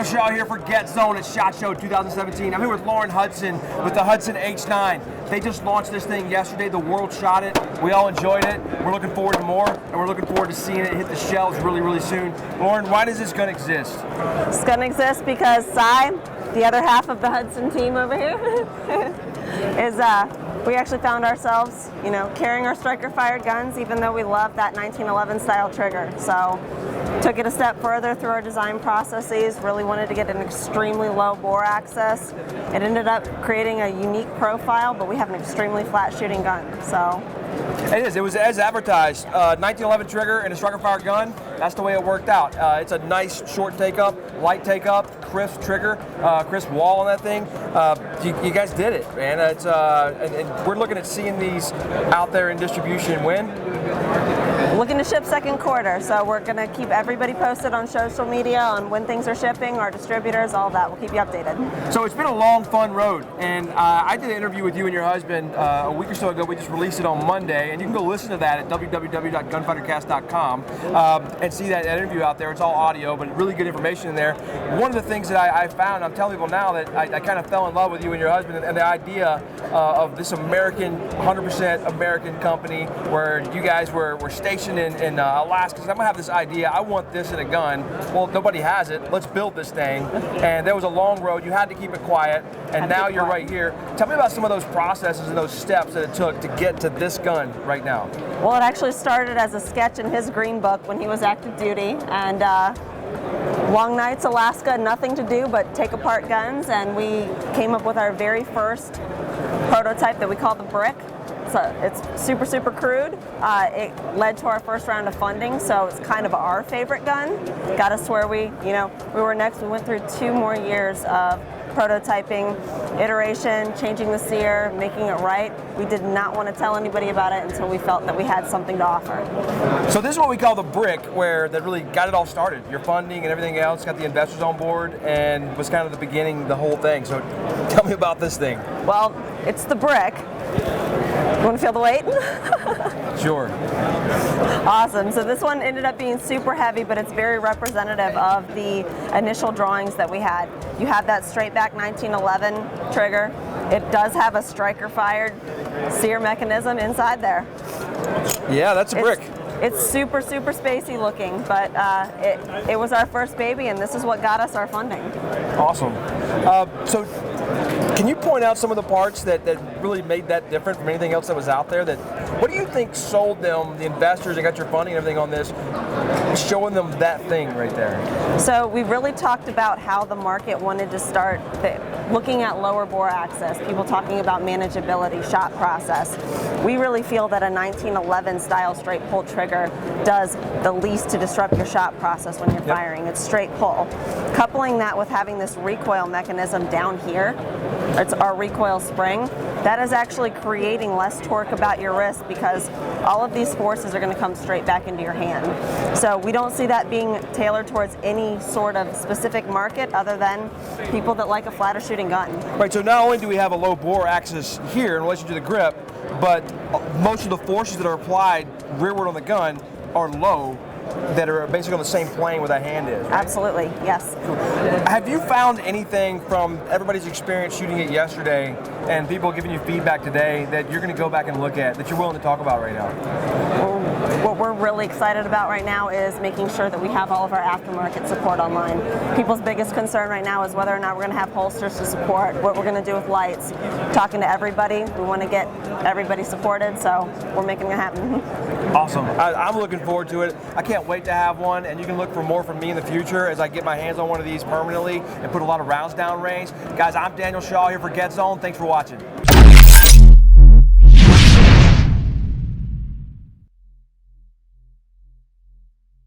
Daniel Shaw here for Get Zone at SHOT Show 2017. I'm here with Lauren Hudson with the Hudson H9. They just launched this thing yesterday. The world shot it. We all enjoyed it. We're looking forward to more, and we're looking forward to seeing it hit the shelves really, really soon. Lauren, why does this gun exist? It's going to exist because Cy, the other half of the Hudson team over here, is we actually found ourselves, carrying our striker-fired guns, even though we love that 1911 style trigger. So, took it a step further through our design processes. Really wanted to get an extremely low bore access. It ended up creating a unique profile, but we have an extremely flat shooting gun. So. It is. It was as advertised. 1911 trigger and a striker-fired gun. That's the way it worked out. It's a nice short take-up, light take-up, crisp trigger, crisp wall on that thing. You guys did it, man. It's and we're looking at seeing these out there in distribution when? Looking to ship second quarter, so we're going to keep everybody posted on social media on when things are shipping, our distributors, all that. We'll keep you updated. So it's been a long, fun road, and I did an interview with you and your husband a week or so ago. We just released it on Monday, and you can go listen to that at www.gunfightercast.com and see that interview out there. It's all audio, but really good information in there. One of the things that I found, I'm telling people now that I kind of fell in love with you and your husband and the idea of this American, 100% American company where you guys were stationed in Alaska. So I'm gonna have this idea. I want this in a gun. Well, nobody has it. Let's build this thing. And there was a long road. You had to keep it quiet. And now you're right here. Tell me about some of those processes and those steps that it took to get to this gun right now. Well, it actually started as a sketch in his green book when he was active duty, and long nights, Alaska, nothing to do but take apart guns, and we came up with our very first prototype that we call the Brick. So it's super, super crude. It led to our first round of funding, so it's kind of our favorite gun. Got us where we were next. We went through 2 more years of prototyping, iteration, changing the sear, making it right. We did not want to tell anybody about it until we felt that we had something to offer. So this is what we call the Brick, where that really got it all started. Your funding and everything else, got the investors on board, and was kind of the beginning, the whole thing. So tell me about this thing. Well, it's the Brick. You want to feel the weight? Sure. Awesome. So this one ended up being super heavy, but it's very representative of the initial drawings that we had. You have that straight back 1911 trigger. It does have a striker-fired sear mechanism inside there. Yeah, that's a brick. It's super, super spacey looking, but it was our first baby, and this is what got us our funding. Awesome. So can you point out some of the parts that really made that different from anything else that was out there? What do you think sold them, the investors that got your funding and everything on this, showing them that thing right there? So we really talked about how the market wanted to start looking at lower bore access, people talking about manageability, shot process. We really feel that a 1911 style straight pull trigger does the least to disrupt your shot process when you're firing. It's straight pull. Coupling that with having this recoil mechanism down here, it's our recoil spring, that is actually creating less torque about your wrist because all of these forces are going to come straight back into your hand. So we don't see that being tailored towards any sort of specific market other than people that like a flatter shooting gun. Right, so not only do we have a low bore axis here in relation to the grip, but most of the forces that are applied rearward on the gun are low, that are basically on the same plane where that hand is, right? Absolutely, yes. Have you found anything from everybody's experience shooting it yesterday and people giving you feedback today that you're going to go back and look at, that you're willing to talk about right now? What we're really excited about right now is making sure that we have all of our aftermarket support online. People's biggest concern right now is whether or not we're going to have holsters to support, what we're going to do with lights. Talking to everybody, we want to get everybody supported, so we're making it happen. Awesome. I'm looking forward to it. I can't wait to have one, and you can look for more from me in the future as I get my hands on one of these permanently and put a lot of rounds down range. Guys, I'm Daniel Shaw here for Get Zone. Thanks for watching.